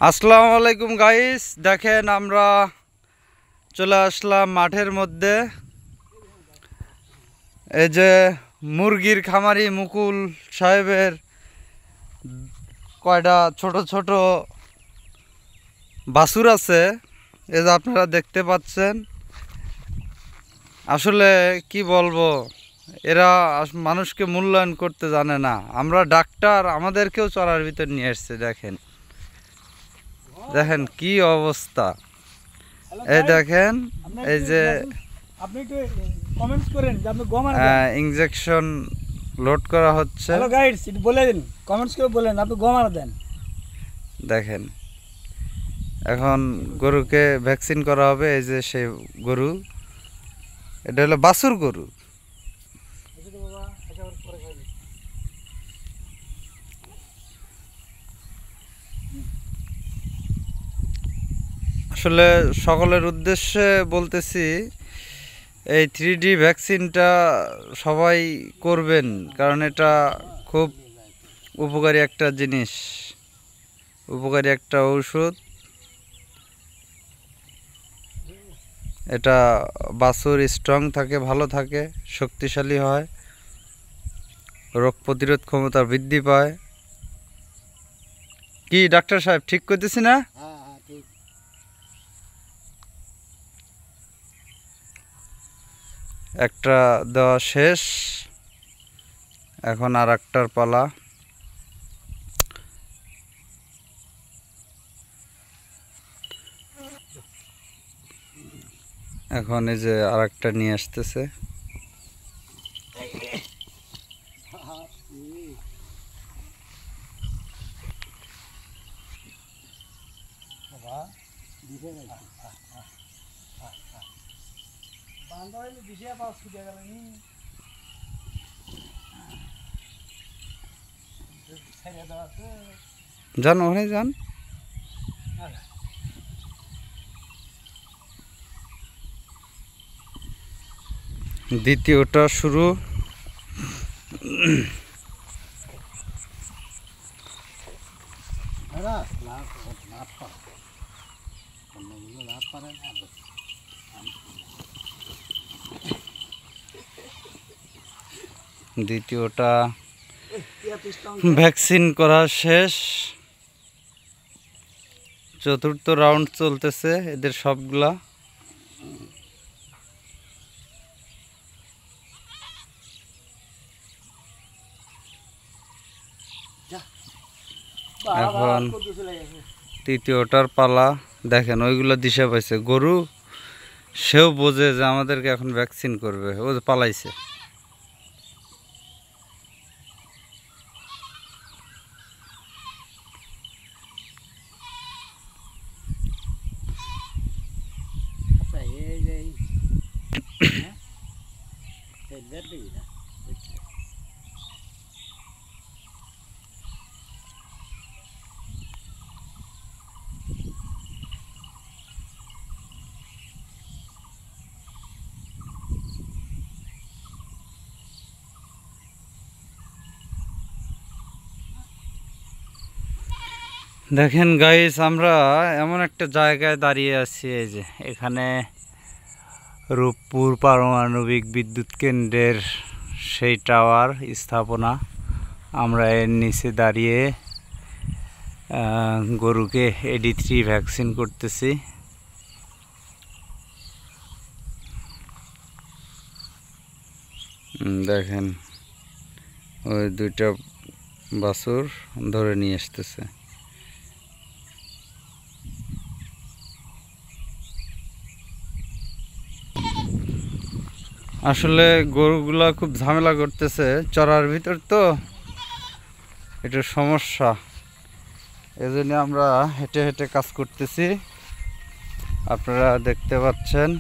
আসসালামু আলাইকুম গাইস, দেখেন আমরা চলে আসলাম মাঠের মধ্যে। এই যে মুরগির খামারি মুকুল সাহেবের কয়টা ছোট ছোট বাছুর আছে, এই যে আপনারা দেখতে পাচ্ছেন। আসলে কি বলবো, এরা মানুষকে মূল্যায়ন করতে জানে না। আমরা ডাক্তার, আমাদেরকেও চড়ার ভিতর নিয়ে এসছে। দেখেন দেখেন কি অবস্থা। এই দেখেন, এই যে আপনি একটু কমেন্টস করেন যে আপনি গম আনা দেন। ইনজেকশন লোড করা হচ্ছে। হ্যালো গাইডস, একটু বলে দিন, কমেন্টস করে বলেন আপনি গম আনা দেন। দেখেন এখন গরুকে ভ্যাকসিন করা হবে। এই যে সেই গরু, এটা হলো বাছুর গরু। আসলে সকলের উদ্দেশ্যে বলতেছি, এই 3D ভ্যাকসিনটা সবাই করবেন, কারণ এটা খুব উপকারী একটা জিনিস, উপকারী একটা ঔষধ। এটা বাছুর স্ট্রং থাকে, ভালো থাকে, শক্তিশালী হয়, রোগ প্রতিরোধ ক্ষমতা বৃদ্ধি পায়। কি ডাক্তার সাহেব, ঠিক করতেছি না? ঠিক। একটা দেওয়া শেষ, এখন আর একটার পালা। এখন এই যে আর একটা নিয়ে আসতেছে। যান ওখানে যান। দ্বিতীয়টা শুরু। দ্বিতীয়টা ভ্যাকসিন করা শেষ, চতুর্থ রাউন্ড চলতেছে এদের সবগুলা। এখন তৃতীয়টার পালা। দেখেন ওইগুলো দিশা পাইছে, গরু সেও বোঝে যে আমাদেরকে এখন ভ্যাকসিন করবে, ও পালাইছে। দেখেন গাইস, আমরা এমন একটা জায়গায় দাঁড়িয়ে আছি, এই যে এখানে রূপপুর পারমাণবিক বিদ্যুৎ কেন্দ্রের সেই টাওয়ার স্থাপনা। আমরা এর নিচে দাঁড়িয়ে গরুকে AD3 ভ্যাকসিন করতেছি। দেখেন ওই দুইটা বাছুর ধরে নিয়ে আসতেছে। আসলে গরুগুলা খুব ঝামেলা করতেছে, চড়ার ভিতর তো এটা সমস্যা। এজন্য আমরা হেঁটে হেঁটে কাজ করতেছি, আপনারা দেখতে পাচ্ছেন।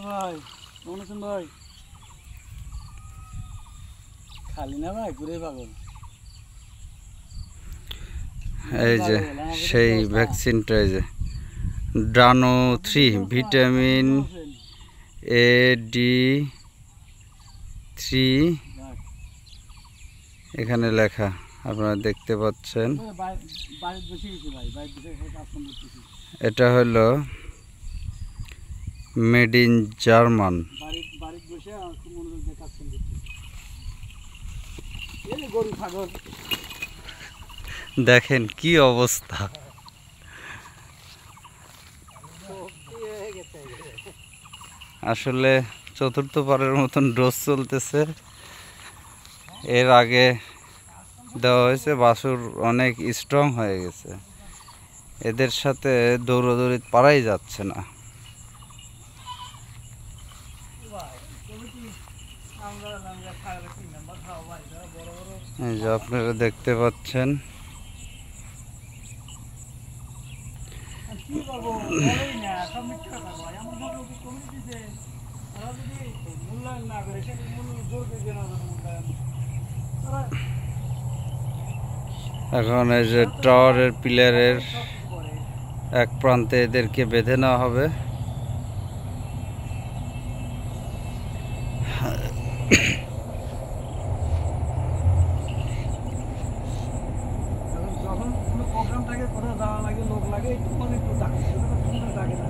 ভাই কেমন আছেন ভাই? খালি না ভাই, ঘুরে পাগল। এই যে সেই ভ্যাকসিনটা, এই যে ডানো 3 ভিটামিন এ ডি 3 এখানে লেখা আপনারা দেখতে পাচ্ছেন। এটা হলো মেড ইন জার্মান। দেখেন কি অবস্থা, আসলে চতুর্থবারের মতন ডোজ চলতেছে। এর আগে দেওয়া হয়েছে, বাছুর অনেক স্ট্রং হয়ে গেছে, এদের সাথে দৌড়াদৌড়ি পারাই যাচ্ছে না। এই যে আপনারা দেখতে পাচ্ছেন, এখন এই যে টাওয়ারের পিলারের এক প্রান্তে এদেরকে বেঁধে নেওয়া হবে। যখন কোনো প্রোগ্রাম থাকে, কোথাও যাওয়া লাগে, লোক লাগে, একটু ডাকে, ডাকে না,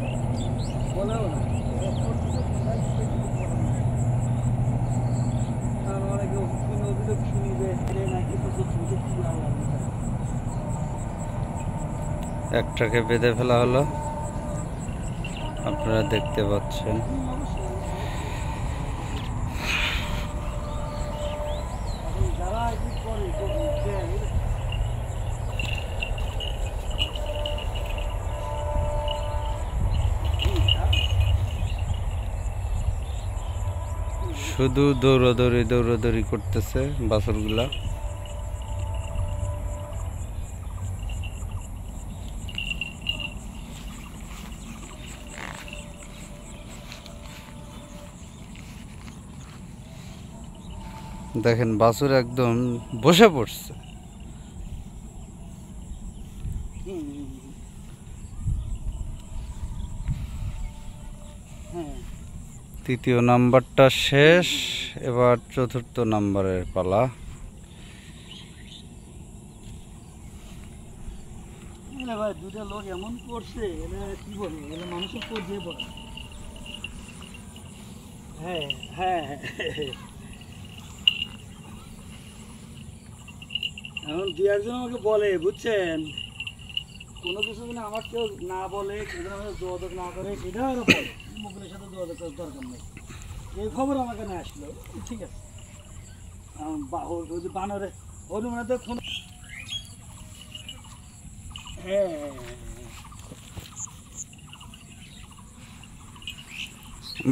বলেও না। অনেকে অভিযোগ শুনি যে নাকি একটাকে বেঁধে ফেলা হলো, আপনারা দেখতে পাচ্ছেন। যারা করে শুধু দৌড়াদৌড়ি করতেছে বাছুরগুলা। দেখেন বাছুর একদম বসে পড়ছে। তৃতীয় নাম্বারটা শেষ, এবার চতুর্থ নাম্বারের পালা। ভাই দুটা লোক এমন করছে, এটা কি বলে, এটা মানুষের পর্যায়ে পড়ে। হ্যাঁ হ্যাঁ, এখন দু একজন আমাকে বলে, বুঝছেন, কোনো কিছু যদি আমার কেউ না বলে, কেউ আমাকে যোগাযোগ না করে, সেটা আরো বলে মুখের সাথে যোগাযোগ করার দরকার নেই। এই খবর আমার কাছে আসলো, ঠিক আছে। বানরে হনুমানের খুন, হ্যাঁ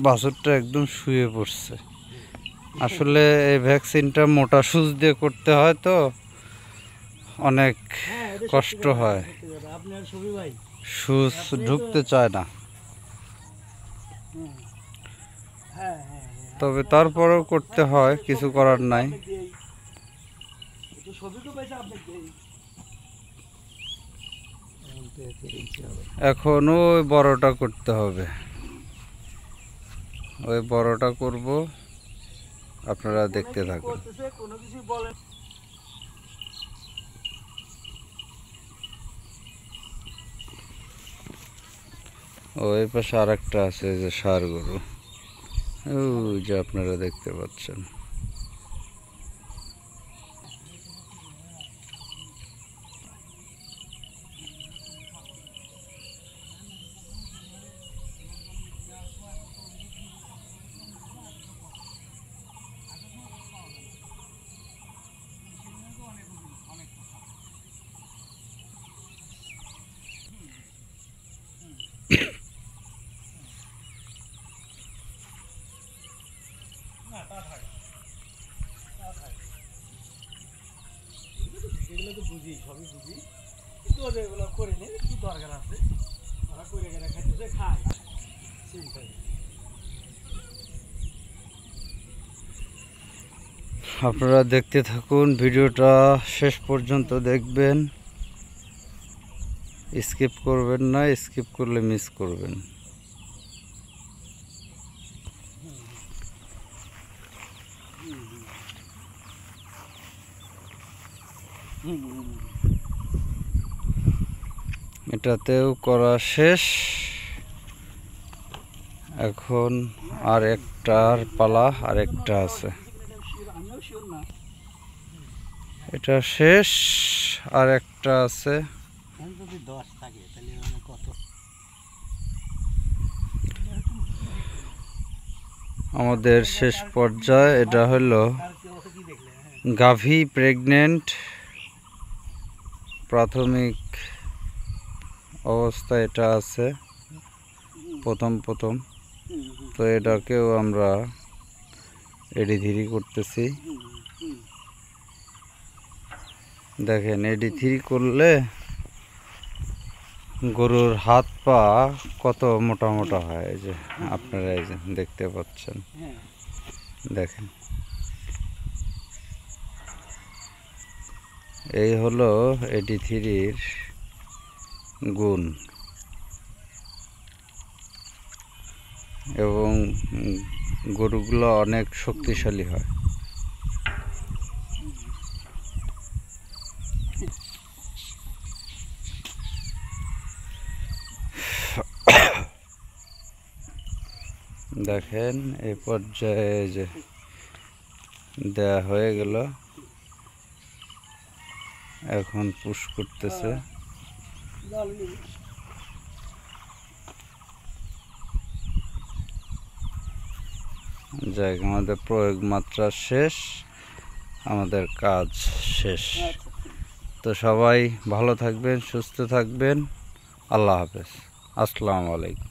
বাছুরটা একদম শুয়ে পড়ছে। আসলে এই ভ্যাকসিনটা মোটা সুচ দিয়ে করতে হয়, তো অনেক কষ্ট হয়, আপনার ছবি ভাই সুচ ঢুকতে চায় না। তবে তারপরেও করতে হয়, কিছু করার নাই। এখন ওই বড়টা করতে হবে, ওই বড়টা করব, আপনারা দেখতে থাকুন। ওই পাশে আর একটা আছে, যে ষাঁড় গরু, ওই যে আপনারা দেখতে পাচ্ছেন। এগুলো তো বুঝি, সবই বুঝি, কিন্তু ওদের এগুলো করে নিয়ে কি দরকার আছে, ওরা করে গেলে খাইতেছে, খায়। আপনারা দেখতে থাকুন, ভিডিওটা শেষ পর্যন্ত দেখবেন। স্কিপ করবেন না, স্কিপ করলে মিস করবেন। এটাতেও করা শেষ। এখন আর একটার পালা, আর একটা আছে। আমিও শিওর না। এটা শেষ, আর একটা আছে। যদি 10 থাকে তাহলে মানে কত? আমাদের শেষ পর্যায়ে এটা হলো গাভী প্রেগনেন্ট, প্রাথমিক অবস্থা এটা আছে প্রথম। তো এটাকেও আমরা এডি থ্রি করতেছি। দেখেন, এডি থ্রি করলে গরুর হাত পা কত মোটা মোটা হয়, এই যে আপনারা এই যে দেখতে পাচ্ছেন। দেখেন, এই হলো এডি থ্রির গুণ, এবং গরুগুলো অনেক শক্তিশালী হয়। দেখেন, এই পর্যায়ে যে দেয়া হয়ে গেল, এখন পুশ করতেছে। যাই, আমাদের প্রয়োগ মাত্রা শেষ, আমাদের কাজ শেষ। তো সবাই ভালো থাকবেন, সুস্থ থাকবেন। আল্লাহ হাফেজ, আসসালামু আলাইকুম।